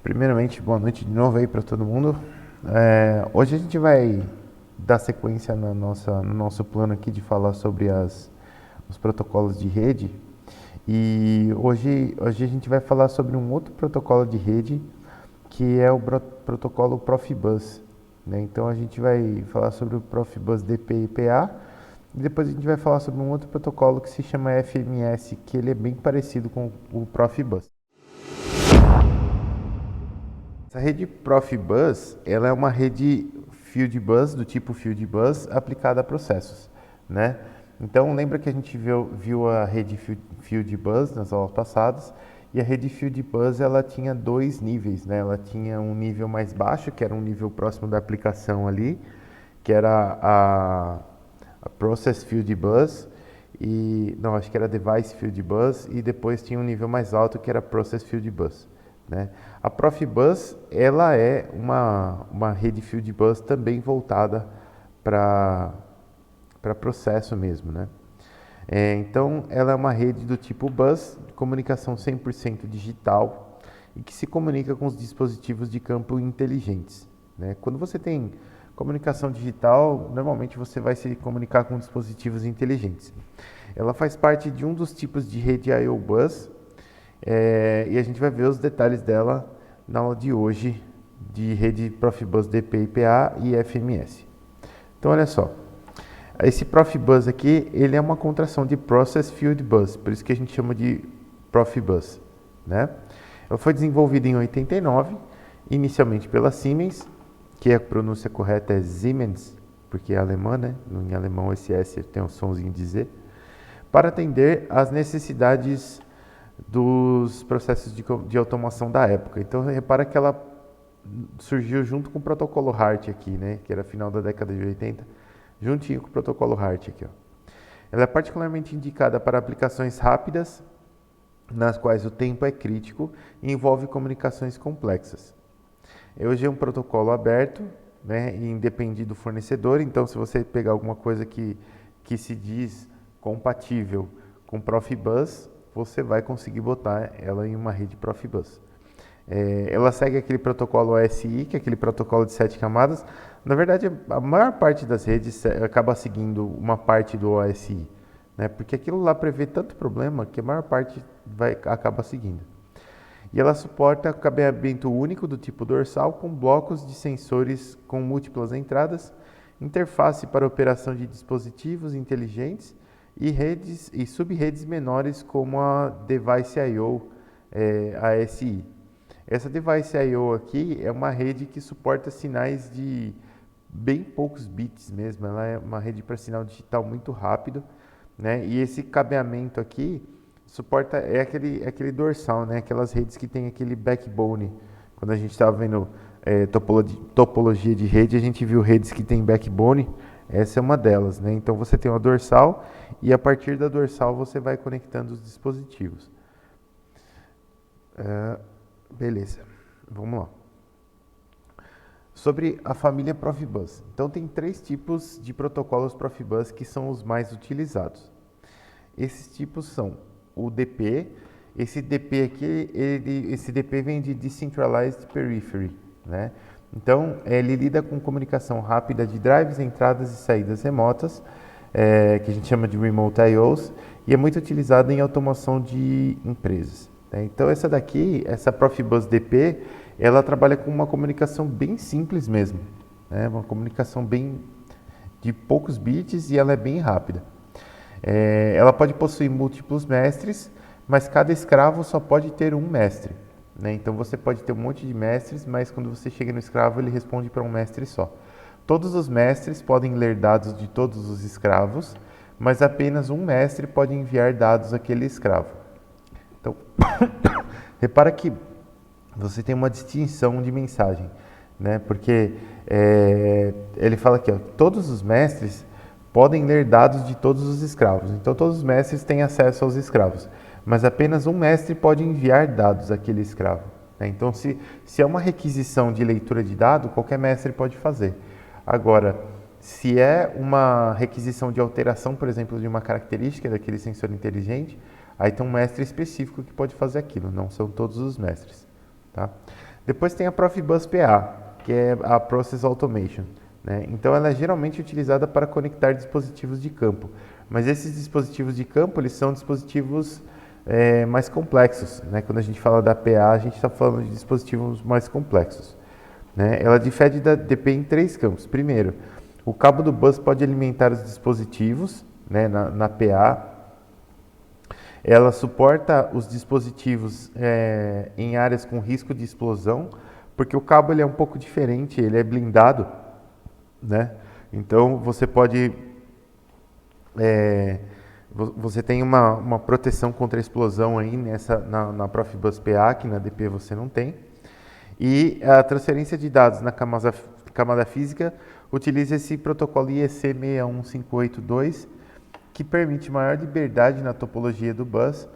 Primeiramente, boa noite de novo aí para todo mundo. Hoje a gente vai dar sequência no nosso plano aqui de falar sobre os protocolos de rede. E hoje a gente vai falar sobre um outro protocolo de rede, que é o protocolo Profibus, né? Então a gente vai falar sobre o Profibus DP e PA, e depois a gente vai falar sobre um outro protocolo que se chama FMS, que ele é bem parecido com o Profibus. Essa rede Profibus, ela é uma rede Fieldbus, do tipo Fieldbus, aplicada a processos, né? Então, lembra que a gente viu a rede Fieldbus nas aulas passadas, e a rede Fieldbus, ela tinha dois níveis, né? Ela tinha um nível mais baixo, que era um nível próximo da aplicação ali, que era a Process Fieldbus, acho que era Device Fieldbus, e depois tinha um nível mais alto, que era Process Fieldbus. Né? A Profibus, ela é uma rede Fieldbus também voltada para processo mesmo, né? Então, ela é uma rede do tipo bus, de comunicação 100% digital e que se comunica com os dispositivos de campo inteligentes, né? Quando você tem comunicação digital, normalmente você vai se comunicar com dispositivos inteligentes. Ela faz parte de um dos tipos de rede I/O Bus, e a gente vai ver os detalhes dela na aula de hoje de rede Profibus DP, IPA e FMS. Então, olha só. Esse Profibus aqui, ele é uma contração de Process Field Bus, por isso que a gente chama de Profibus, né? Ela foi desenvolvida em 89, inicialmente pela Siemens, que a pronúncia correta é Siemens, porque é alemã, né? Em alemão esse S tem um sonzinho de Z, para atender às necessidades dos processos de automação da época. Então, repara que ela surgiu junto com o protocolo HART aqui, né? Que era final da década de 80, juntinho com o protocolo HART aqui, ó. Ela é particularmente indicada para aplicações rápidas, nas quais o tempo é crítico e envolve comunicações complexas. Hoje é um protocolo aberto, né, e independe do fornecedor, então se você pegar alguma coisa que se diz compatível com Profibus, você vai conseguir botar ela em uma rede Profibus. Ela segue aquele protocolo OSI, que é aquele protocolo de 7 camadas. Na verdade, a maior parte das redes acaba seguindo uma parte do OSI, né? Porque aquilo lá prevê tanto problema que a maior parte acaba seguindo. E ela suporta cabeamento único do tipo dorsal com blocos de sensores com múltiplas entradas, interface para operação de dispositivos inteligentes e redes e subredes menores como a Device I/O, ASI. Essa Device I/O aqui é uma rede que suporta sinais de bem poucos bits mesmo. Ela é uma rede para sinal digital muito rápido, né? E esse cabeamento aqui suporta aquele dorsal, né? Aquelas redes que tem aquele backbone. Quando a gente estava vendo topologia de rede, a gente viu redes que tem backbone. Essa é uma delas, né? Então você tem uma dorsal e a partir da dorsal você vai conectando os dispositivos. Beleza, vamos lá. Sobre a família Profibus. Então tem 3 tipos de protocolos Profibus que são os mais utilizados. Esses tipos são o DP. Esse DP aqui, esse DP vem de Decentralized Periphery, né? Então ele lida com comunicação rápida de drives, entradas e saídas remotas, que a gente chama de Remote I/Os, e é muito utilizado em automação de empresas. Então essa Profibus DP, ela trabalha com uma comunicação bem simples mesmo, né? Uma comunicação bem de poucos bits e ela é bem rápida. Ela pode possuir múltiplos mestres, mas cada escravo só pode ter um mestre, né? Então você pode ter um monte de mestres, mas quando você chega no escravo ele responde para um mestre só. Todos os mestres podem ler dados de todos os escravos, mas apenas um mestre pode enviar dados àquele escravo. Então, repara que você tem uma distinção de mensagem, né? Porque ele fala aqui, ó, todos os mestres podem ler dados de todos os escravos. Então, todos os mestres têm acesso aos escravos, mas apenas um mestre pode enviar dados àquele escravo, né? Então, se é uma requisição de leitura de dado, qualquer mestre pode fazer. Agora, se é uma requisição de alteração, por exemplo, de uma característica daquele sensor inteligente, aí tem um mestre específico que pode fazer aquilo, não são todos os mestres, tá? Depois tem a Profibus PA, que é a Process Automation, né? Então ela é geralmente utilizada para conectar dispositivos de campo, mas esses dispositivos de campo eles são dispositivos mais complexos, né? Quando a gente fala da PA, a gente está falando de dispositivos mais complexos, né? Ela difere da DP em 3 campos. Primeiro, o cabo do bus pode alimentar os dispositivos, né? Na PA, ela suporta os dispositivos em áreas com risco de explosão, porque o cabo ele é um pouco diferente, ele é blindado, né? Então você pode você tem uma proteção contra a explosão aí na Profibus PA, que na DP você não tem. E a transferência de dados na camada física utiliza esse protocolo IEC 61582, que permite maior liberdade na topologia do bus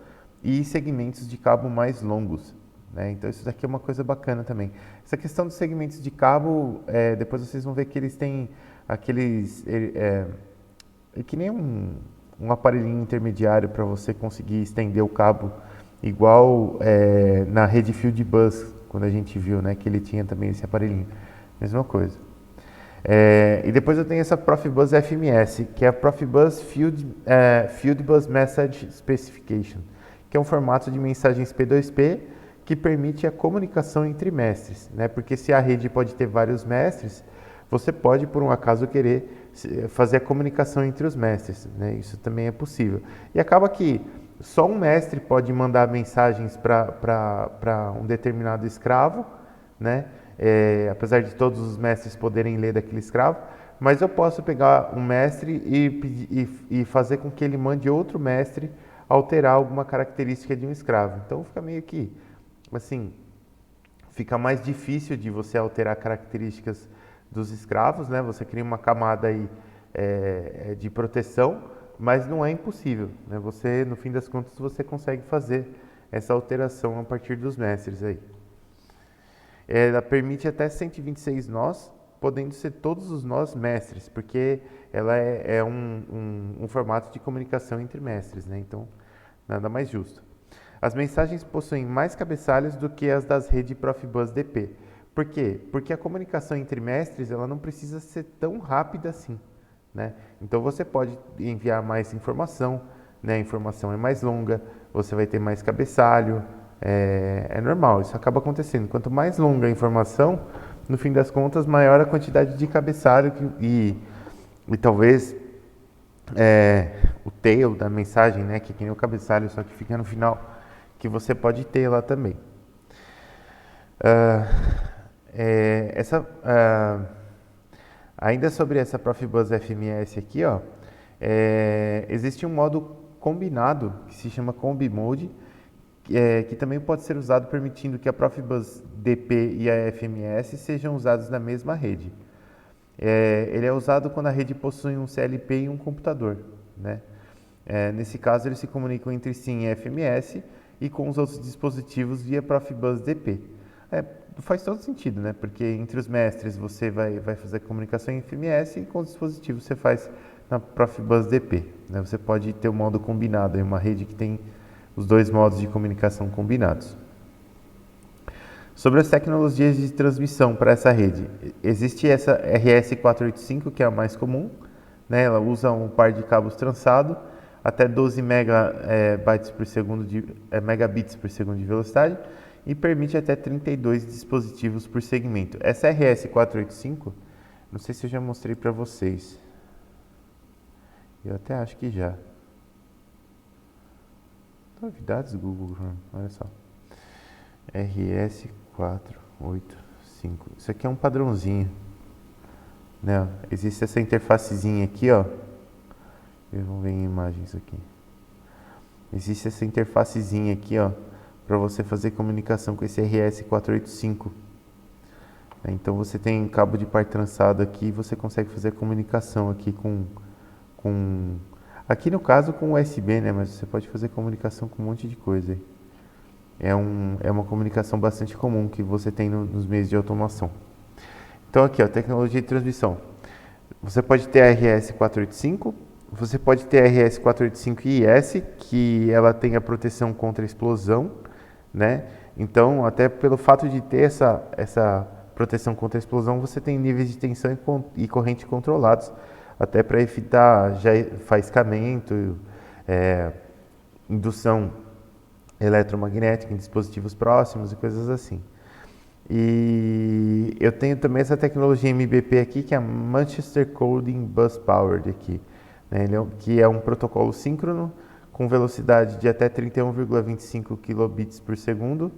e segmentos de cabo mais longos, né? Então isso daqui é uma coisa bacana também. Essa questão dos segmentos de cabo, depois vocês vão ver que eles têm aqueles... é que nem um aparelhinho intermediário para você conseguir estender o cabo, igual na rede Field Bus, quando a gente viu, né, que ele tinha também esse aparelhinho. Mesma coisa. E depois eu tenho essa Profibus FMS, que é a Profibus Field Bus Message Specification, que é um formato de mensagens P2P que permite a comunicação entre mestres, né? Porque se a rede pode ter vários mestres, você pode, por um acaso, querer fazer a comunicação entre os mestres, né? Isso também é possível. E acaba que só um mestre pode mandar mensagens para um determinado escravo, né? Apesar de todos os mestres poderem ler daquele escravo, mas eu posso pegar um mestre e fazer com que ele mande outro mestre alterar alguma característica de um escravo. Então fica meio que, assim, fica mais difícil de você alterar características dos escravos, né? Você cria uma camada aí de proteção, mas não é impossível, né? Você, no fim das contas, você consegue fazer essa alteração a partir dos mestres aí. Ela permite até 126 nós, podendo ser todos os nós mestres, porque ela é um formato de comunicação entre mestres, né? Então, nada mais justo. As mensagens possuem mais cabeçalhos do que as das redes Profibus DP. Por quê? Porque a comunicação entre mestres ela não precisa ser tão rápida assim, né? Então você pode enviar mais informação, né? A informação é mais longa, você vai ter mais cabeçalho, é normal, isso acaba acontecendo. Quanto mais longa a informação, no fim das contas, maior a quantidade de cabeçalho e talvez o tail da mensagem, né? Que nem o cabeçalho, só que fica no final, que você pode ter lá também. Ainda sobre essa Profibus FMS aqui, ó, existe um modo combinado que se chama Combi Mode, que também pode ser usado permitindo que a Profibus DP e a FMS sejam usados na mesma rede. Ele é usado quando a rede possui um CLP e um computador, né? Nesse caso, eles se comunicam entre si em FMS e com os outros dispositivos via Profibus DP. Faz todo sentido, né? Porque entre os mestres você vai fazer comunicação em FMS e com os dispositivos você faz na Profibus DP, né? Você pode ter um modo combinado, uma rede que tem os dois modos de comunicação combinados. Sobre as tecnologias de transmissão para essa rede, existe essa RS485, que é a mais comum, né? Ela usa um par de cabos trançado até 12 megabits por segundo de velocidade e permite até 32 dispositivos por segmento. Essa RS485, não sei se eu já mostrei para vocês. Eu até acho que já. Novidades Google Chrome, olha só. RS485. Isso aqui é um padrãozinho, né? Existe essa interfacezinha aqui, ó. Vamos ver em imagens aqui. Existe essa interfacezinha aqui, ó, para você fazer comunicação com esse RS485. Então você tem cabo de par trançado aqui e você consegue fazer comunicação aqui com aqui no caso com USB, né? Mas você pode fazer comunicação com um monte de coisa aí. É uma comunicação bastante comum que você tem nos meios de automação. Então aqui, ó, tecnologia de transmissão. Você pode ter a RS485, você pode ter a RS485IS, que ela tem a proteção contra explosão, né? Então, até pelo fato de ter essa proteção contra a explosão, você tem níveis de tensão e corrente controlados, até para evitar faiscamento, é, indução eletromagnética em dispositivos próximos e coisas assim. E eu tenho também essa tecnologia MBP aqui, que é a Manchester Coding Bus Powered aqui, né? Que é um protocolo síncrono com velocidade de até 31,25 kilobits por segundo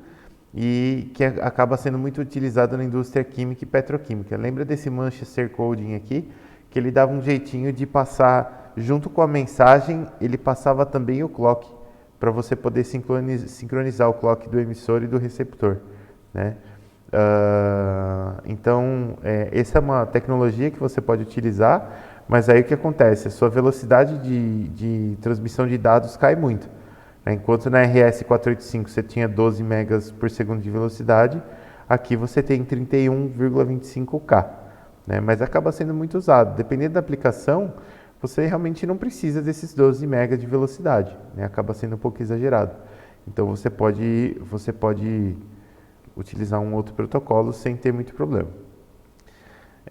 e que acaba sendo muito utilizado na indústria química e petroquímica. Lembra desse Manchester Coding aqui? Que ele dava um jeitinho de passar, junto com a mensagem, ele passava também o clock, para você poder sincronizar o clock do emissor e do receptor, né? Então, essa é uma tecnologia que você pode utilizar, mas aí o que acontece? A sua velocidade de transmissão de dados cai muito, né? Enquanto na RS-485 você tinha 12 megas por segundo de velocidade, aqui você tem 31,25K, né? Mas acaba sendo muito usado. Dependendo da aplicação, você realmente não precisa desses 12 megas de velocidade, né? Acaba sendo um pouco exagerado. Então você pode utilizar um outro protocolo sem ter muito problema.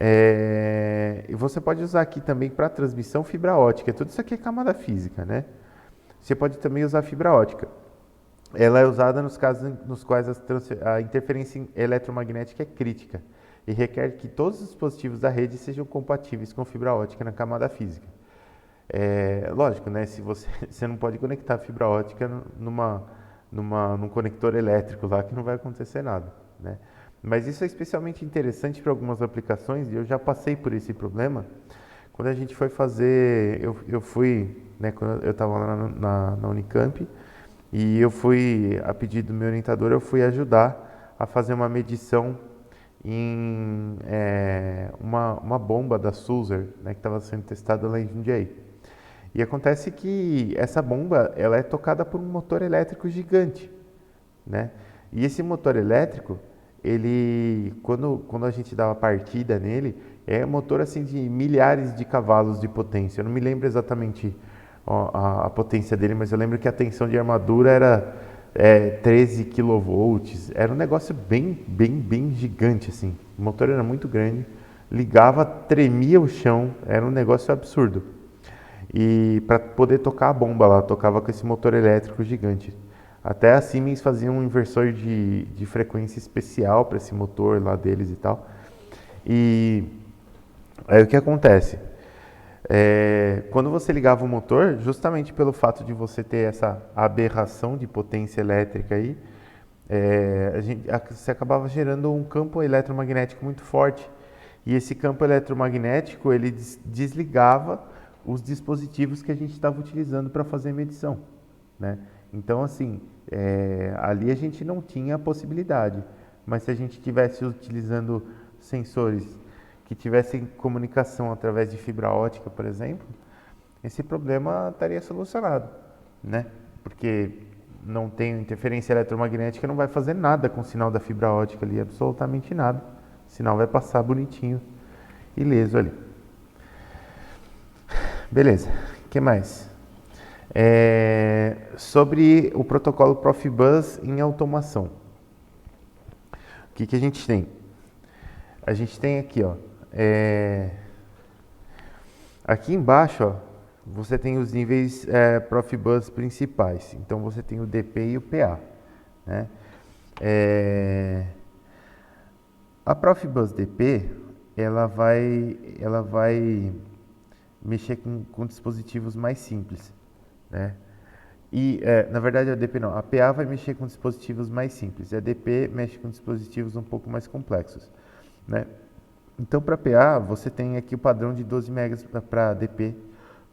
E você pode usar aqui também para transmissão fibra ótica. Tudo isso aqui é camada física, né? Você pode também usar fibra ótica. Ela é usada nos casos nos quais a interferência eletromagnética é crítica e requer que todos os dispositivos da rede sejam compatíveis com fibra ótica na camada física. Lógico, né? Se você não pode conectar fibra ótica num conector elétrico lá que não vai acontecer nada, né? Mas isso é especialmente interessante para algumas aplicações e eu já passei por esse problema. Quando a gente foi fazer, eu fui, né, quando eu estava lá na Unicamp e eu fui, a pedido do meu orientador, eu fui ajudar a fazer uma medição em uma bomba da Sulzer, né, que estava sendo testada lá em Jundiaí. E acontece que essa bomba, ela é tocada por um motor elétrico gigante, né? E esse motor elétrico, ele, quando a gente dá uma partida nele, é um motor assim de milhares de cavalos de potência. Eu não me lembro exatamente a potência dele, mas eu lembro que a tensão de armadura era 13 kV. Era um negócio bem gigante assim. O motor era muito grande, ligava, tremia o chão, era um negócio absurdo. E para poder tocar a bomba lá, tocava com esse motor elétrico gigante. Até a Siemens fazia um inversor de frequência especial para esse motor lá deles e tal. E aí o que acontece? Quando você ligava o motor, justamente pelo fato de você ter essa aberração de potência elétrica aí, você acabava gerando um campo eletromagnético muito forte. E esse campo eletromagnético, ele desligava os dispositivos que a gente estava utilizando para fazer medição, né? Então, assim, ali a gente não tinha a possibilidade, mas se a gente estivesse utilizando sensores que tivessem comunicação através de fibra ótica, por exemplo, esse problema estaria solucionado, né? Porque não tem interferência eletromagnética, não vai fazer nada com o sinal da fibra ótica ali, absolutamente nada. O sinal vai passar bonitinho, ileso ali. Beleza, o que mais? Sobre o protocolo Profibus em automação. O que a gente tem? A gente tem aqui, ó, aqui embaixo, ó, você tem os níveis Profibus principais. Então você tem o DP e o PA, né? A Profibus DP, ela vai mexer com dispositivos mais simples, né? E, na verdade, a DP não, a PA vai mexer com dispositivos mais simples, e a DP mexe com dispositivos um pouco mais complexos, né? Então, para PA, você tem aqui o padrão de 12 megas para DP,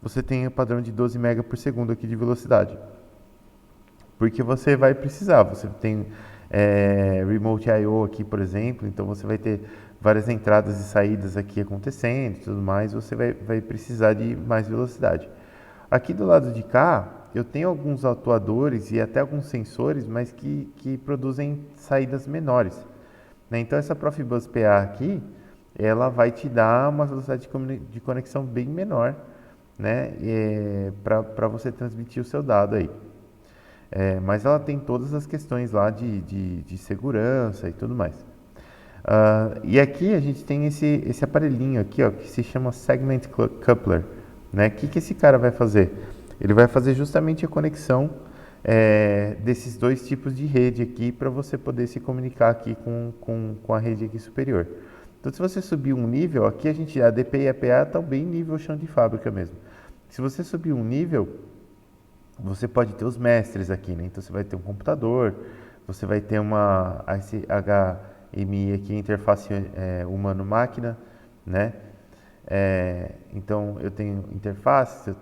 você tem o padrão de 12 megas por segundo aqui de velocidade, porque você vai precisar, você tem Remote I/O aqui, por exemplo, então você vai ter várias entradas e saídas aqui acontecendo e tudo mais, você vai precisar de mais velocidade. Aqui do lado de cá, eu tenho alguns atuadores e até alguns sensores, mas que produzem saídas menores, né? Então essa Profibus PA aqui, ela vai te dar uma velocidade de conexão bem menor, né? Para você transmitir o seu dado aí. Mas ela tem todas as questões lá de segurança e tudo mais. E aqui a gente tem esse aparelhinho aqui, ó, que se chama Segment Coupler, né? O que esse cara vai fazer? Ele vai fazer justamente a conexão desses dois tipos de rede aqui para você poder se comunicar aqui com a rede aqui superior. Então, se você subir um nível, aqui a DP e a PA estão bem nível chão de fábrica mesmo. Se você subir um nível, você pode ter os mestres aqui, né? Então, você vai ter um computador, você vai ter uma HMI aqui, interface humano-máquina, né? Então, eu tenho interfaces,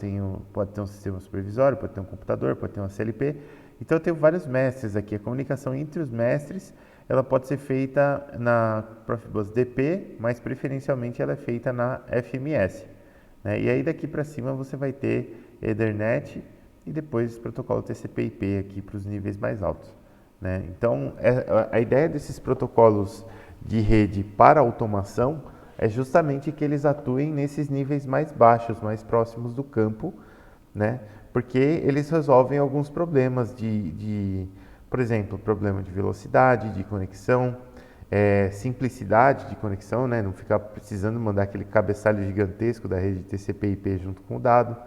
pode ter um sistema supervisório, pode ter um computador, pode ter uma CLP. Então, eu tenho vários mestres aqui. A comunicação entre os mestres, ela pode ser feita na Profibus DP, mas preferencialmente ela é feita na FMS, né? E aí, daqui para cima, você vai ter Ethernet e depois protocolo TCP/IP aqui para os níveis mais altos, né? Então, a ideia desses protocolos de rede para automação é justamente que eles atuem nesses níveis mais baixos, mais próximos do campo, né? Porque eles resolvem alguns problemas por exemplo, problema de velocidade, de conexão, simplicidade de conexão, né? Não ficar precisando mandar aquele cabeçalho gigantesco da rede TCP/IP junto com o dado,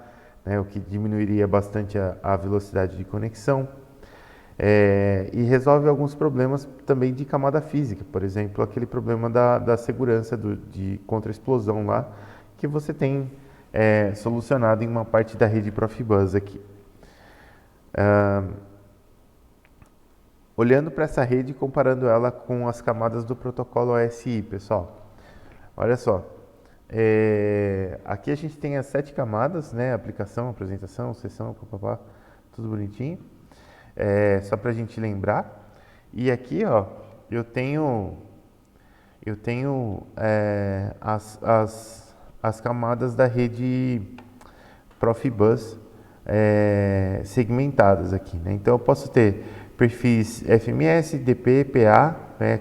né? O que diminuiria bastante a velocidade de conexão. E resolve alguns problemas também de camada física, por exemplo, aquele problema da segurança de contra-explosão lá, que você tem solucionado em uma parte da rede Profibus aqui. Olhando para essa rede e comparando ela com as camadas do protocolo ASI, pessoal, olha só, aqui a gente tem as 7 camadas, né? Aplicação, apresentação, sessão, papapá, tudo bonitinho. Só para a gente lembrar. E aqui, ó, eu tenho as camadas da rede Profibus segmentadas aqui, né? Então eu posso ter perfis FMS, DP, PA, né?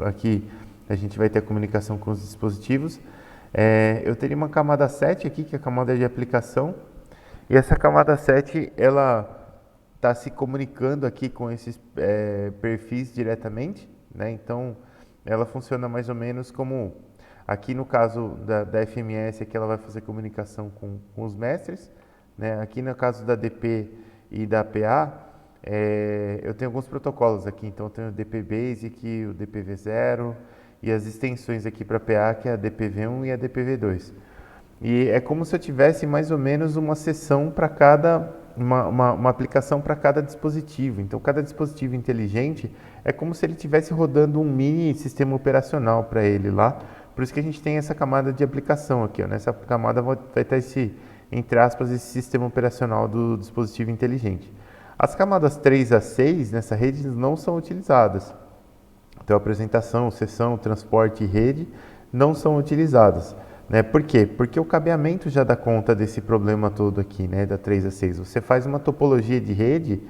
Aqui a gente vai ter a comunicação com os dispositivos. Eu teria uma camada 7 aqui, que é a camada de aplicação, e essa camada 7 ela está se comunicando aqui com esses perfis diretamente, né? Então, ela funciona mais ou menos como, aqui no caso da FMS, aqui ela vai fazer comunicação com os mestres, né? Aqui no caso da DP e da PA, eu tenho alguns protocolos aqui, então eu tenho o DP Basic, o DPv0 e as extensões aqui para PA, que é a DPv1 e a DPv2. E é como se eu tivesse mais ou menos uma seção para cada uma aplicação para cada dispositivo. Então, cada dispositivo inteligente é como se ele estivesse rodando um mini sistema operacional para ele lá. Por isso que a gente tem essa camada de aplicação aqui, ó. Nessa camada vai estar entre aspas, esse sistema operacional do dispositivo inteligente. As camadas 3 a 6 nessa rede não são utilizadas. Então, apresentação, sessão, transporte e rede não são utilizadas. Né? Por quê? Porque o cabeamento já dá conta desse problema todo aqui, né? Da 3 a 6. Você faz uma topologia de rede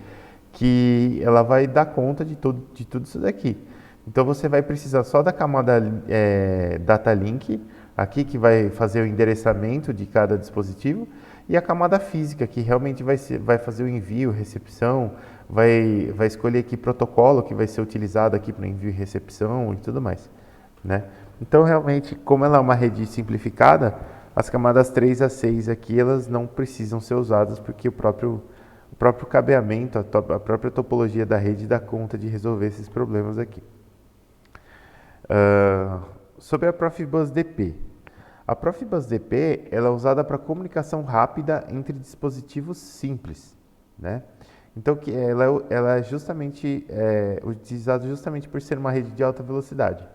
que ela vai dar conta de tudo isso daqui. Então você vai precisar só da camada Data Link, aqui que vai fazer o endereçamento de cada dispositivo, e a camada física, que realmente vai fazer o envio, recepção, vai escolher que protocolo que vai ser utilizado aqui para envio e recepção e tudo mais, né? Então, realmente, como ela é uma rede simplificada, as camadas 3 a 6 aqui, elas não precisam ser usadas, porque o próprio cabeamento, a própria topologia da rede dá conta de resolver esses problemas aqui. Sobre a Profibus DP. A Profibus DP ela é usada para comunicação rápida entre dispositivos simples, né? Então, ela é justamente utilizada justamente por ser uma rede de alta velocidade.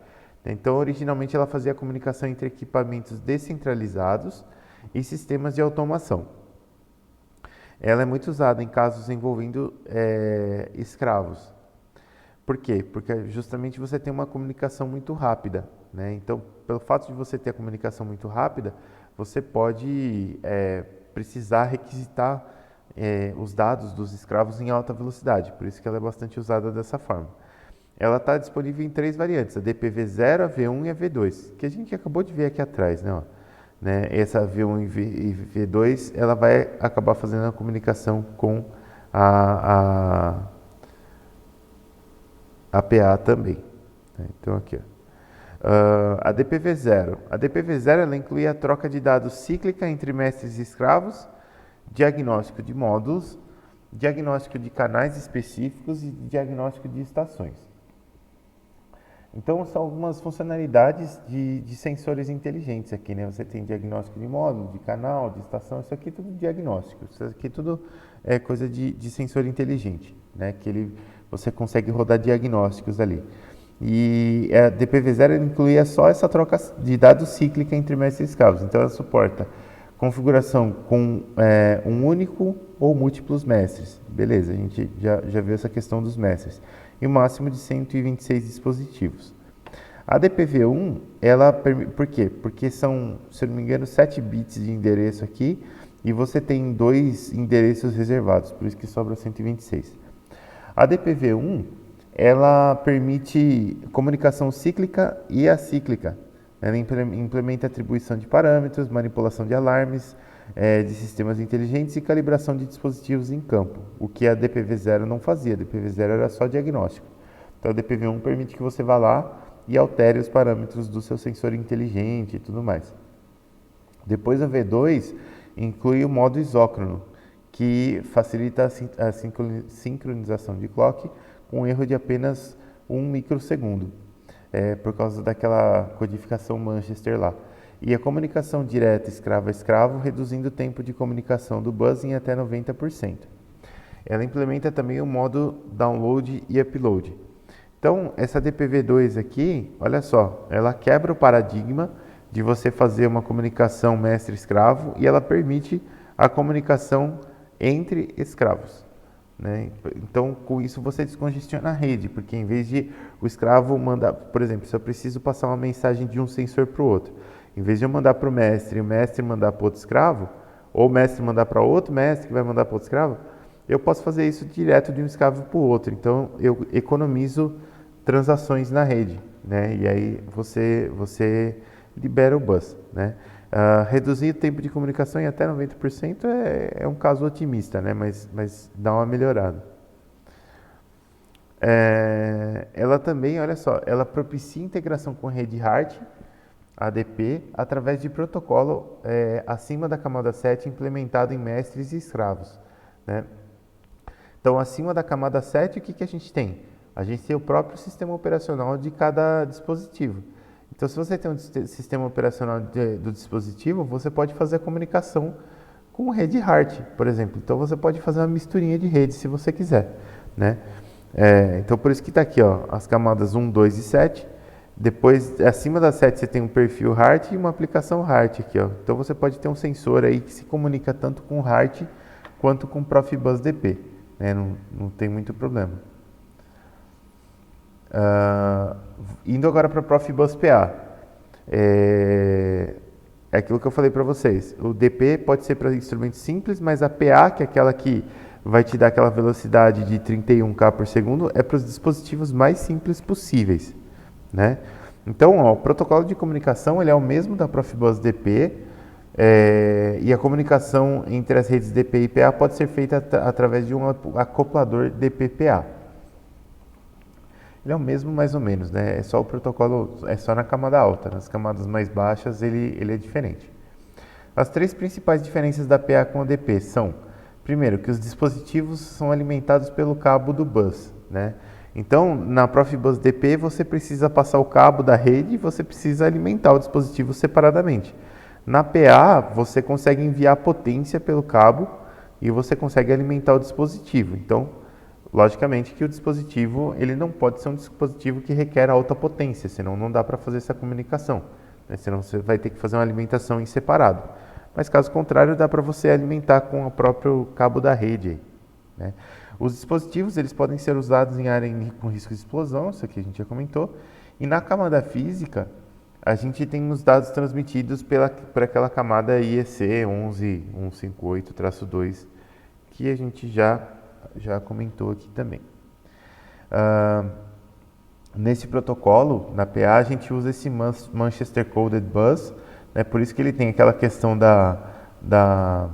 Então, originalmente, ela fazia a comunicação entre equipamentos descentralizados e sistemas de automação. Ela é muito usada em casos envolvendo escravos. Por quê? Porque justamente você tem uma comunicação muito rápida, né? Então, pelo fato de você ter a comunicação muito rápida, você pode precisar requisitar os dados dos escravos em alta velocidade. Por isso que ela é bastante usada dessa forma. Ela está disponível em 3 variantes, a DPv0, a V1 e a V2, que a gente acabou de ver aqui atrás, né? Essa V1 e V2, ela vai acabar fazendo a comunicação com a, a PA também. Então aqui, ó. A DPV0. A DPV0 ela inclui a troca de dados cíclica entre mestres e escravos, diagnóstico de módulos, diagnóstico de canais específicos e diagnóstico de estações. Então, são algumas funcionalidades de sensores inteligentes aqui, né? Você tem diagnóstico de módulo, de canal, de estação, isso aqui é tudo diagnóstico. Isso aqui tudo é coisa de sensor inteligente, né? Você consegue rodar diagnósticos ali. E a DPV0 incluía só essa troca de dados cíclica entre mestres e escravos. Então, ela suporta configuração com um único ou múltiplos mestres. Beleza, a gente já viu essa questão dos mestres. E o máximo de 126 dispositivos. A DPV1, por quê? Porque são, se eu não me engano, 7 bits de endereço aqui e você tem 2 endereços reservados, por isso que sobra 126. A DPV1, ela permite comunicação cíclica e acíclica. Ela implementa atribuição de parâmetros, manipulação de alarmes, de sistemas inteligentes e calibração de dispositivos em campo, o que a DPV0 não fazia. A DPV0 era só diagnóstico. Então a DPV1 permite que você vá lá e altere os parâmetros do seu sensor inteligente e tudo mais. Depois a V2 inclui o modo isócrono, que facilita a sincronização de clock com erro de apenas 1 microsegundo, por causa daquela codificação Manchester lá. E a comunicação direta escravo a escravo, reduzindo o tempo de comunicação do bus em até 90%. Ela implementa também o modo download e upload. Então, essa DPV2 aqui, olha só, ela quebra o paradigma de você fazer uma comunicação mestre-escravo e ela permite a comunicação entre escravos, né? Então, com isso você descongestiona a rede, porque em vez de o escravo mandar, por exemplo, se eu preciso passar uma mensagem de um sensor para o outro, em vez de eu mandar para o mestre e o mestre mandar para outro escravo, ou o mestre mandar para outro mestre que vai mandar para outro escravo, eu posso fazer isso direto de um escravo para o outro. Então, eu economizo transações na rede, né? E aí você libera o bus, né? Reduzir o tempo de comunicação em até 90% é um caso otimista, né? Mas dá uma melhorada. Ela também, olha só, ela propicia integração com rede HART, ADP, através de protocolo acima da camada 7 implementado em mestres e escravos, né? Então, acima da camada 7, o que a gente tem? A gente tem o próprio sistema operacional de cada dispositivo. Então, se você tem um sistema operacional do dispositivo, você pode fazer a comunicação com rede HART, por exemplo. Então, você pode fazer uma misturinha de redes se você quiser, né? Então, por isso que está aqui, ó, as camadas 1, 2 e 7. Depois, acima da 7, você tem um perfil HART e uma aplicação HART aqui, ó. Então, você pode ter um sensor aí que se comunica tanto com HART quanto com Profibus DP, né? Não tem muito problema. Indo agora para Profibus PA, é aquilo que eu falei para vocês. O DP pode ser para instrumentos simples, mas a PA, que é aquela que vai te dar aquela velocidade de 31K por segundo, é para os dispositivos mais simples possíveis, né? Então, ó, o protocolo de comunicação ele é o mesmo da Profibus DP, e a comunicação entre as redes DP e PA pode ser feita através de um acoplador DP-PA. Ele é o mesmo mais ou menos, né? É só o protocolo, é só na camada alta. Nas camadas mais baixas ele é diferente. As 3 principais diferenças da PA com a DP são, primeiro, que os dispositivos são alimentados pelo cabo do bus, né? Então, na Profibus DP você precisa passar o cabo da rede e você precisa alimentar o dispositivo separadamente. Na PA você consegue enviar potência pelo cabo e você consegue alimentar o dispositivo. Então, logicamente que o dispositivo ele não pode ser um dispositivo que requer alta potência, senão não dá para fazer essa comunicação, né? Senão você vai ter que fazer uma alimentação em separado. Mas caso contrário, dá para você alimentar com o próprio cabo da rede, né? Os dispositivos eles podem ser usados em área com risco de explosão, isso aqui a gente já comentou, e na camada física a gente tem os dados transmitidos por aquela camada IEC 11158-2, que a gente já comentou aqui também. Nesse protocolo, na PA, a gente usa esse Manchester Coded Bus, né? Por isso que ele tem aquela questão da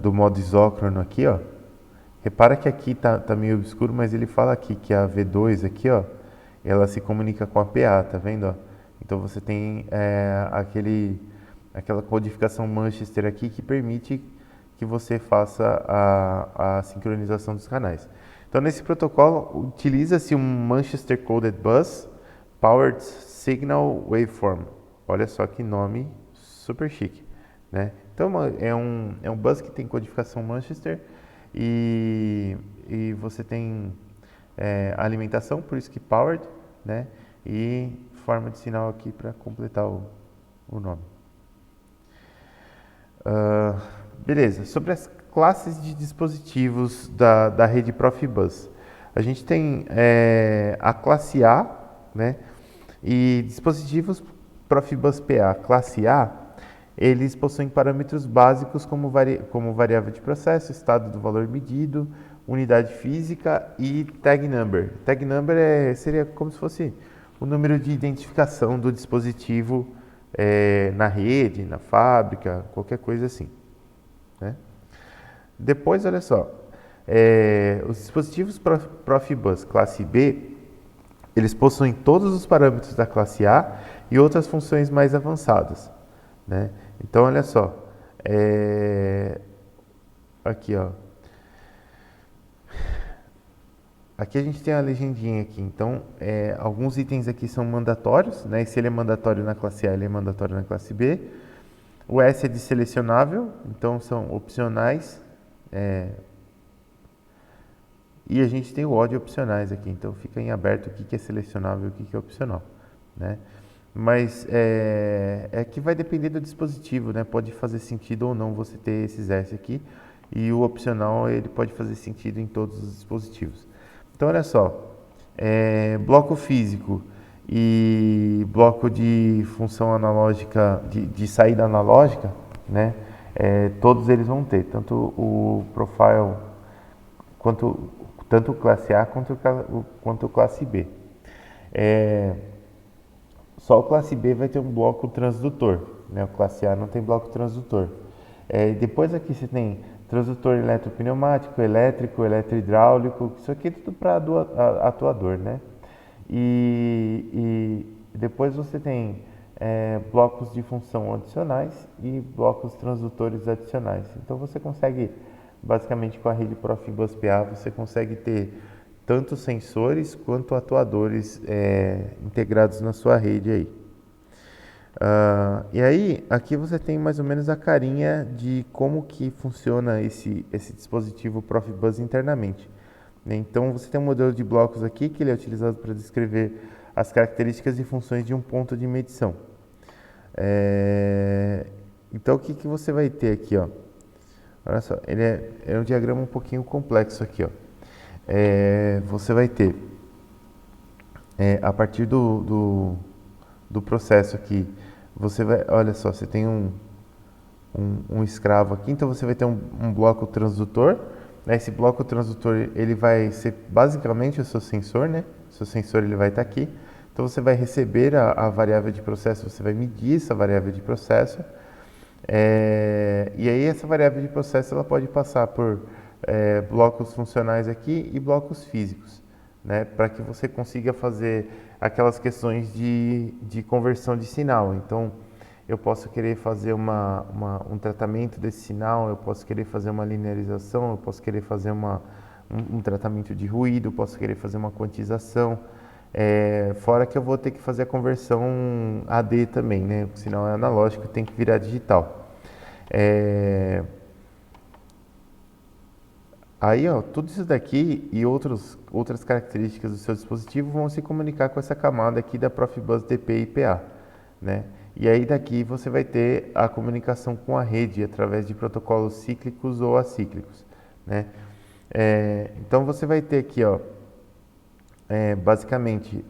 do modo isócrono aqui, ó. Repara que aqui tá meio obscuro, mas ele fala aqui que a V2 aqui, ó, ela se comunica com a PA, tá vendo, ó? Então você tem aquela codificação Manchester aqui que permite que você faça a sincronização dos canais. Então nesse protocolo utiliza-se um Manchester Coded Bus Powered Signal Waveform. Olha só que nome super chique, né? Então é um bus que tem codificação Manchester e você tem alimentação, por isso que powered, né? E forma de sinal aqui para completar o nome. Beleza, sobre as classes de dispositivos da rede Profibus. A gente tem a classe A, né? E dispositivos Profibus PA classe A, eles possuem parâmetros básicos como variável de processo, estado do valor medido, unidade física e tag number. Tag number seria como se fosse o número de identificação do dispositivo na rede, na fábrica, qualquer coisa assim, né? Depois, olha só, os dispositivos Profibus classe B, eles possuem todos os parâmetros da classe A e outras funções mais avançadas, né? Então, olha só, aqui, ó. Aqui a gente tem a legendinha aqui. Então, alguns itens aqui são mandatórios, né? E se ele é mandatório na classe A, ele é mandatório na classe B. O S é de selecionável, então são opcionais. E a gente tem o O de opcionais aqui, então fica em aberto o que é selecionável e o que é opcional, né? Mas que vai depender do dispositivo, né? Pode fazer sentido ou não você ter esses S aqui, e o opcional ele pode fazer sentido em todos os dispositivos. Então olha só, bloco físico e bloco de função analógica, de saída analógica, né? Todos eles vão ter, tanto o profile tanto classe A quanto o classe B. Só o classe B vai ter um bloco transdutor, né? O classe A não tem bloco transdutor. Depois aqui você tem transdutor eletropneumático, elétrico, eletrohidráulico, isso aqui é tudo para atuador, né? E depois você tem blocos de função adicionais e blocos transdutores adicionais. Então você consegue, basicamente com a rede Profibus PA, você consegue ter tanto sensores quanto atuadores integrados na sua rede aí. E aí, aqui você tem mais ou menos a carinha de como que funciona esse dispositivo Profibus internamente, né? Então, você tem um modelo de blocos aqui que ele é utilizado para descrever as características e funções de um ponto de medição. Então, o que você vai ter aqui, ó? Olha só, ele é um diagrama um pouquinho complexo aqui, ó. Você vai ter, a partir do processo aqui, você vai, olha só, você tem um escravo aqui, então você vai ter um bloco transdutor, né? Esse bloco transdutor, ele vai ser basicamente o seu sensor, né? O seu sensor ele vai estar aqui, então você vai receber a variável de processo, você vai medir essa variável de processo, e aí essa variável de processo ela pode passar por blocos funcionais aqui e blocos físicos, né? Para que você consiga fazer aquelas questões de conversão de sinal. Então, eu posso querer fazer um tratamento desse sinal, eu posso querer fazer uma linearização, eu posso querer fazer um tratamento de ruído, eu posso querer fazer uma quantização. Fora que eu vou ter que fazer a conversão AD também, né? O sinal é analógico, tem que virar digital. Aí, ó, tudo isso daqui e outras características do seu dispositivo vão se comunicar com essa camada aqui da Profibus DP e PA, né? E aí daqui você vai ter a comunicação com a rede através de protocolos cíclicos ou acíclicos, né? Então você vai ter aqui, ó, basicamente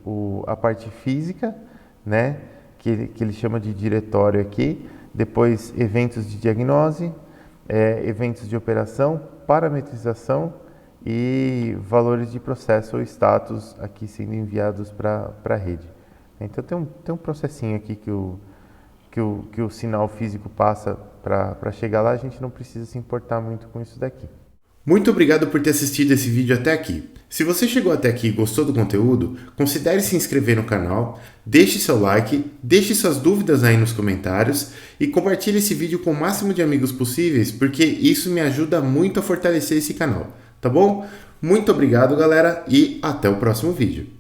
a parte física, né? Que ele chama de diretório aqui, depois eventos de diagnose, eventos de operação, parametrização e valores de processo ou status aqui sendo enviados para a rede. Então tem um processinho aqui que que o sinal físico passa para chegar lá, a gente não precisa se importar muito com isso daqui. Muito obrigado por ter assistido esse vídeo até aqui. Se você chegou até aqui e gostou do conteúdo, considere se inscrever no canal, deixe seu like, deixe suas dúvidas aí nos comentários e compartilhe esse vídeo com o máximo de amigos possíveis, porque isso me ajuda muito a fortalecer esse canal, tá bom? Muito obrigado, galera, e até o próximo vídeo.